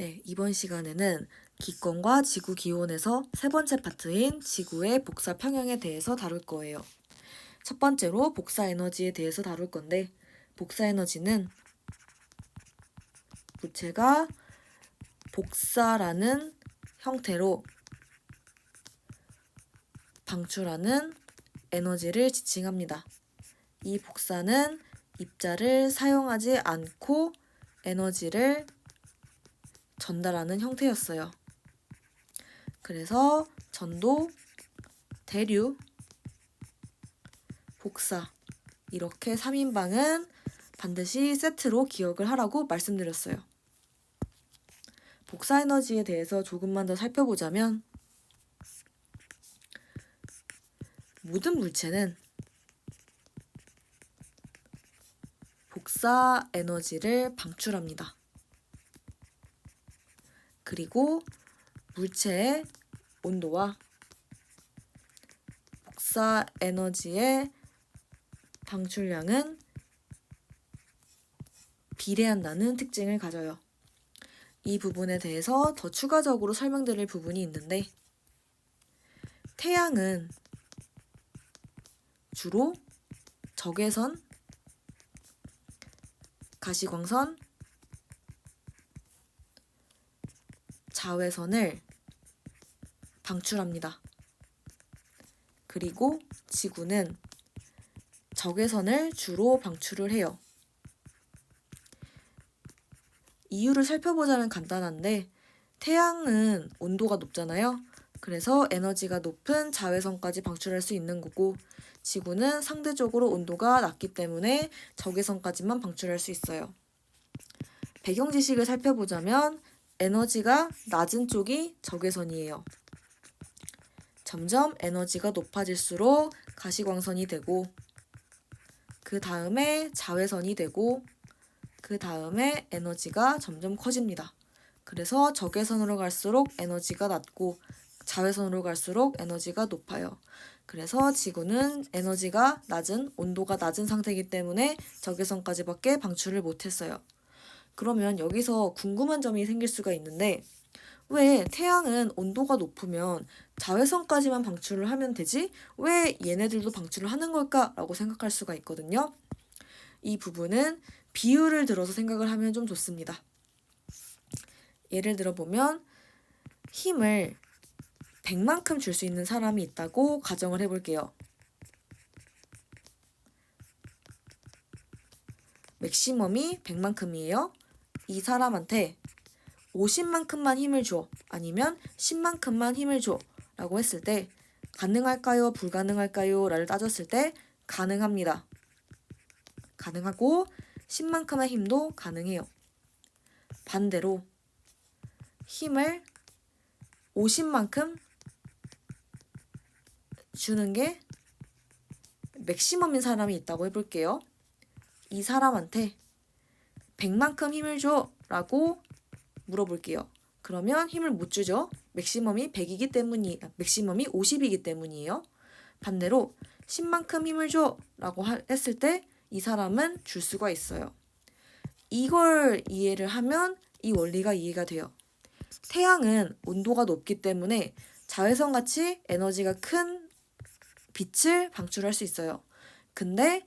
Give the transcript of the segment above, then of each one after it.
네, 이번 시간에는 기권과 지구 기온에서 세 번째 파트인 지구의 복사 평형에 대해서 다룰 거예요. 첫 번째로 복사 에너지에 대해서 다룰 건데, 복사 에너지는 물체가 복사라는 형태로 방출하는 에너지를 지칭합니다. 이 복사는 입자를 사용하지 않고 에너지를 전달하는 형태였어요. 그래서 전도, 대류, 복사 이렇게 3인방은 반드시 세트로 기억을 하라고 말씀드렸어요. 복사 에너지에 대해서 조금만 더 살펴보자면 모든 물체는 복사 에너지를 방출합니다. 그리고 물체의 온도와 복사 에너지의 방출량은 비례한다는 특징을 가져요. 이 부분에 대해서 더 추가적으로 설명드릴 부분이 있는데, 태양은 주로 적외선, 가시광선, 자외선을 방출합니다. 그리고 지구는 적외선을 주로 방출을 해요. 이유를 살펴보자면 간단한데, 태양은 온도가 높잖아요. 그래서 에너지가 높은 자외선까지 방출할 수 있는 거고, 지구는 상대적으로 온도가 낮기 때문에 적외선까지만 방출할 수 있어요. 배경 지식을 살펴보자면 에너지가 낮은 쪽이 적외선이에요. 점점 에너지가 높아질수록 가시광선이 되고, 그 다음에 자외선이 되고, 그 다음에 에너지가 점점 커집니다. 그래서 적외선으로 갈수록 에너지가 낮고 자외선으로 갈수록 에너지가 높아요. 그래서 지구는 에너지가 낮은, 온도가 낮은 상태이기 때문에 적외선까지밖에 방출을 못했어요. 그러면 여기서 궁금한 점이 생길 수가 있는데, 왜 태양은 온도가 높으면 자외선까지만 방출을 하면 되지? 왜 얘네들도 방출을 하는 걸까? 라고 생각할 수가 있거든요. 이 부분은 비율을 들어서 생각을 하면 좀 좋습니다. 예를 들어 보면 힘을 100만큼 줄 수 있는 사람이 있다고 가정을 해볼게요. 맥시멈이 100만큼이에요. 이 사람한테 50만큼만 힘을 줘, 아니면 10만큼만 힘을 줘 라고 했을 때 가능할까요? 불가능할까요? 라를 따졌을 때 가능합니다. 가능하고 10만큼의 힘도 가능해요. 반대로 힘을 50만큼 주는 게 맥시멈인 사람이 있다고 해볼게요. 이 사람한테 100만큼 힘을 줘 라고 물어볼게요. 그러면 힘을 못 주죠. 맥시멈이 50이기 때문이에요. 반대로 10만큼 힘을 줘 라고 했을 때 이 사람은 줄 수가 있어요. 이걸 이해를 하면 이 원리가 이해가 돼요. 태양은 온도가 높기 때문에 자외선같이 에너지가 큰 빛을 방출할 수 있어요. 근데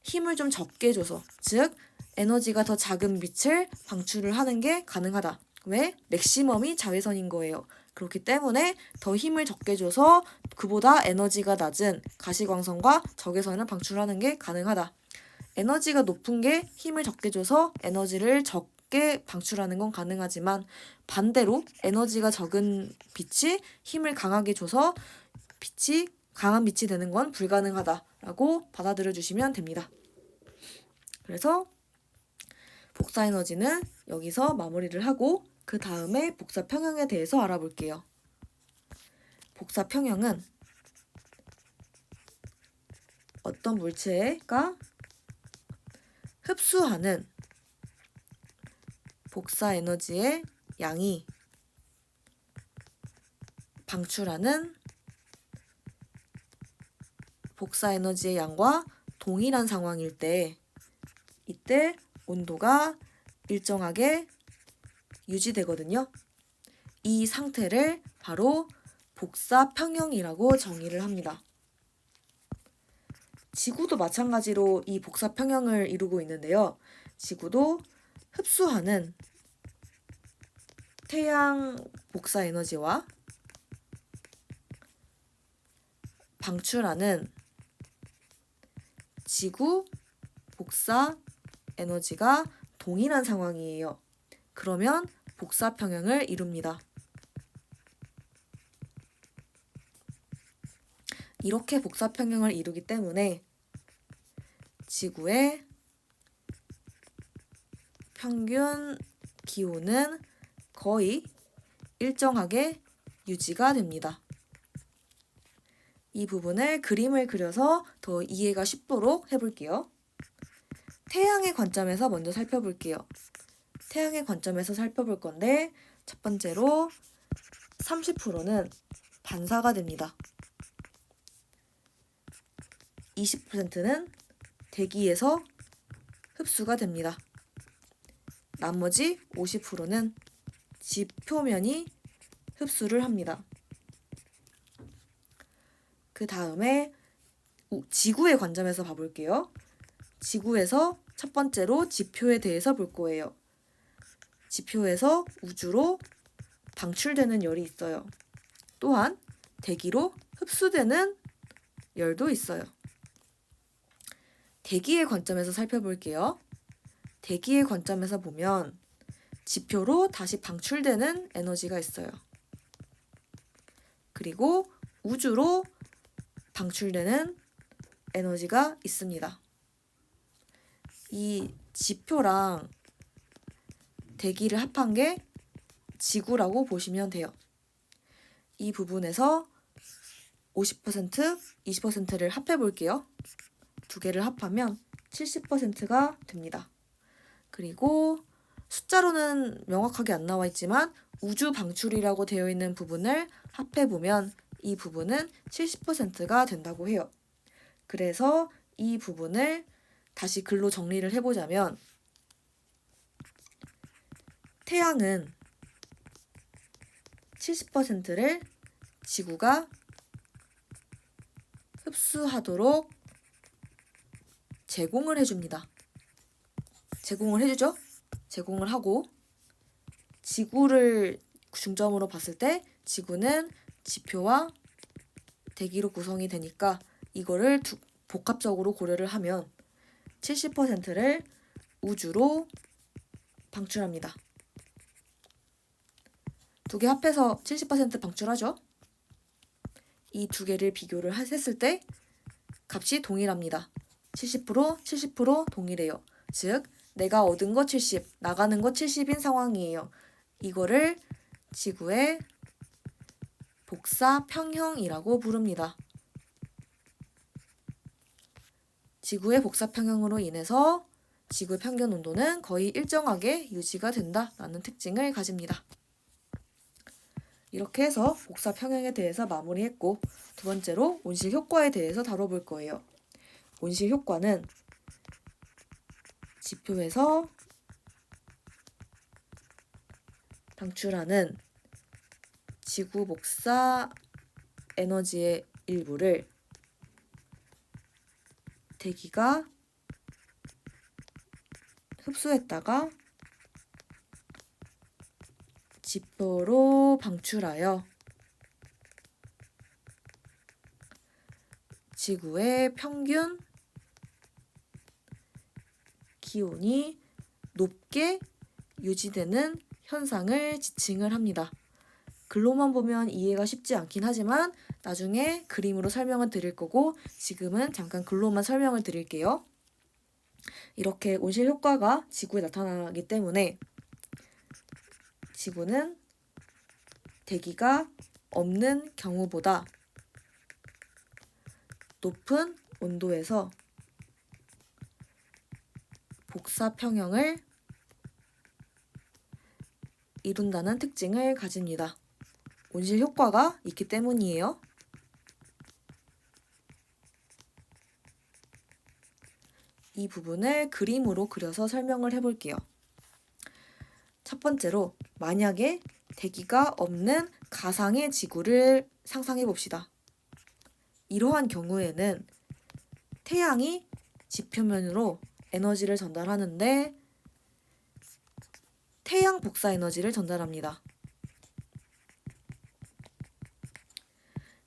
힘을 좀 적게 줘서, 즉 에너지가 더 작은 빛을 방출을 하는 게 가능하다. 왜? 맥시멈이 자외선인 거예요. 그렇기 때문에 더 힘을 적게 줘서 그보다 에너지가 낮은 가시광선과 적외선을 방출하는 게 가능하다. 에너지가 높은 게 힘을 적게 줘서 에너지를 적게 방출하는 건 가능하지만, 반대로 에너지가 적은 빛이 힘을 강하게 줘서 강한 빛이 되는 건 불가능하다라고 받아들여 주시면 됩니다. 그래서 복사 에너지는 여기서 마무리를 하고 그 다음에 복사 평형에 대해서 알아볼게요. 복사 평형은 어떤 물체가 흡수하는 복사 에너지의 양이 방출하는 복사 에너지의 양과 동일한 상황일 때, 이때 온도가 일정하게 유지되거든요. 이 상태를 바로 복사평형이라고 정의를 합니다. 지구도 마찬가지로 이 복사평형을 이루고 있는데요. 지구도 흡수하는 태양 복사 에너지와 방출하는 지구 복사 에너지가 동일한 상황이에요. 그러면 복사평형을 이룹니다. 이렇게 복사평형을 이루기 때문에 지구의 평균 기온은 거의 일정하게 유지가 됩니다. 이 부분을 그림을 그려서 더 이해가 쉽도록 해볼게요. 태양의 관점에서 먼저 살펴볼게요. 태양의 관점에서 살펴볼 건데 첫 번째로 30%는 반사가 됩니다. 20%는 대기에서 흡수가 됩니다. 나머지 50%는 지표면이 흡수를 합니다. 그 다음에 지구의 관점에서 봐볼게요. 지구에서 첫 번째로 지표에 대해서 볼 거예요. 지표에서 우주로 방출되는 열이 있어요. 또한 대기로 흡수되는 열도 있어요. 대기의 관점에서 살펴볼게요. 대기의 관점에서 보면 지표로 다시 방출되는 에너지가 있어요. 그리고 우주로 방출되는 에너지가 있습니다. 이 지표랑 대기를 합한 게 지구라고 보시면 돼요. 이 부분에서 50%, 20%를 합해 볼게요. 두 개를 합하면 70%가 됩니다. 그리고 숫자로는 명확하게 안 나와 있지만 우주 방출이라고 되어 있는 부분을 합해 보면 이 부분은 70%가 된다고 해요. 그래서 이 부분을 다시 글로 정리를 해보자면 태양은 70%를 지구가 흡수하도록 제공을 해줍니다. 제공을 해주죠? 제공을 하고 지구를 중점으로 봤을 때 지구는 지표와 대기로 구성이 되니까 이거를 복합적으로 고려를 하면 70%를 우주로 방출합니다. 두 개 합해서 70% 방출하죠. 이 두 개를 비교를 했을 때 값이 동일합니다. 70%, 70% 동일해요. 즉 내가 얻은 거 70, 나가는 거 70인 상황이에요. 이거를 지구의 복사평형이라고 부릅니다. 지구의 복사평형으로 인해서 지구의 평균 온도는 거의 일정하게 유지가 된다라는 특징을 가집니다. 이렇게 해서 복사평형에 대해서 마무리했고 두 번째로 온실 효과에 대해서 다뤄볼 거예요. 온실 효과는 지표에서 방출하는 지구 복사 에너지의 일부를 대기가 흡수했다가 지표로 방출하여 지구의 평균 기온이 높게 유지되는 현상을 지칭을 합니다. 글로만 보면 이해가 쉽지 않긴 하지만 나중에 그림으로 설명을 드릴 거고 지금은 잠깐 글로만 설명을 드릴게요. 이렇게 온실 효과가 지구에 나타나기 때문에 지구는 대기가 없는 경우보다 높은 온도에서 복사평형을 이룬다는 특징을 가집니다. 온실 효과가 있기 때문이에요. 이 부분을 그림으로 그려서 설명을 해볼게요. 첫 번째로 만약에 대기가 없는 가상의 지구를 상상해 봅시다. 이러한 경우에는 태양이 지표면으로 에너지를 전달하는데 태양 복사 에너지를 전달합니다.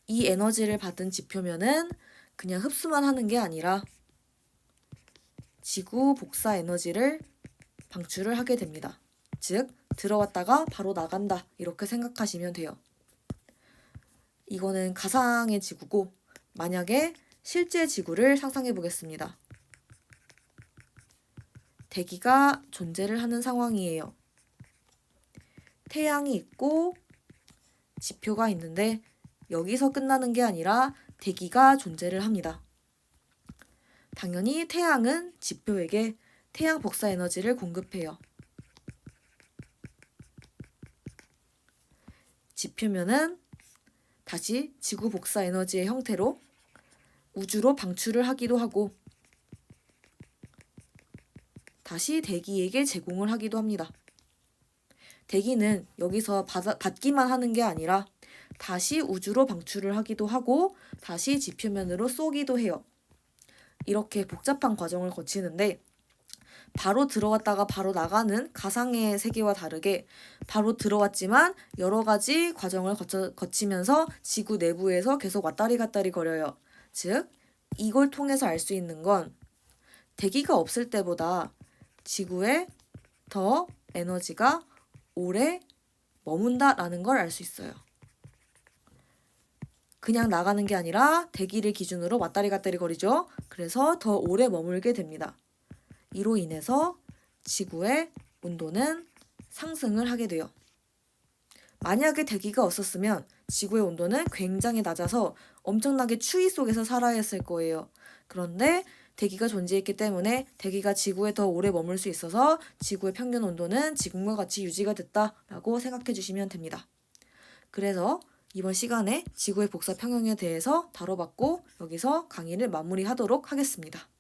이 에너지를 받은 지표면은 그냥 흡수만 하는 게 아니라 지구 복사 에너지를 방출을 하게 됩니다. 즉, 들어왔다가 바로 나간다. 이렇게 생각하시면 돼요. 이거는 가상의 지구고, 만약에 실제 지구를 상상해 보겠습니다. 대기가 존재를 하는 상황이에요. 태양이 있고 지표가 있는데 여기서 끝나는 게 아니라 대기가 존재를 합니다. 당연히 태양은 지표에게 태양 복사 에너지를 공급해요. 지표면은 다시 지구 복사 에너지의 형태로 우주로 방출을 하기도 하고 다시 대기에게 제공을 하기도 합니다. 대기는 여기서 받기만 하는 게 아니라 다시 우주로 방출을 하기도 하고 다시 지표면으로 쏘기도 해요. 이렇게 복잡한 과정을 거치는데 바로 들어왔다가 바로 나가는 가상의 세계와 다르게 바로 들어왔지만 여러 가지 과정을 거치면서 지구 내부에서 계속 왔다리 갔다리 거려요. 즉, 이걸 통해서 알 수 있는 건 대기가 없을 때보다 지구에 더 에너지가 오래 머문다라는 걸 알 수 있어요. 그냥 나가는 게 아니라 대기를 기준으로 왔다리 갔다리 거리죠. 그래서 더 오래 머물게 됩니다. 이로 인해서 지구의 온도는 상승을 하게 돼요. 만약에 대기가 없었으면 지구의 온도는 굉장히 낮아서 엄청나게 추위 속에서 살아야 했을 거예요. 그런데 대기가 존재했기 때문에 대기가 지구에 더 오래 머물 수 있어서 지구의 평균 온도는 지금과 같이 유지가 됐다라고 생각해 주시면 됩니다. 그래서 이번 시간에 지구의 복사 평형에 대해서 다뤄봤고 여기서 강의를 마무리하도록 하겠습니다.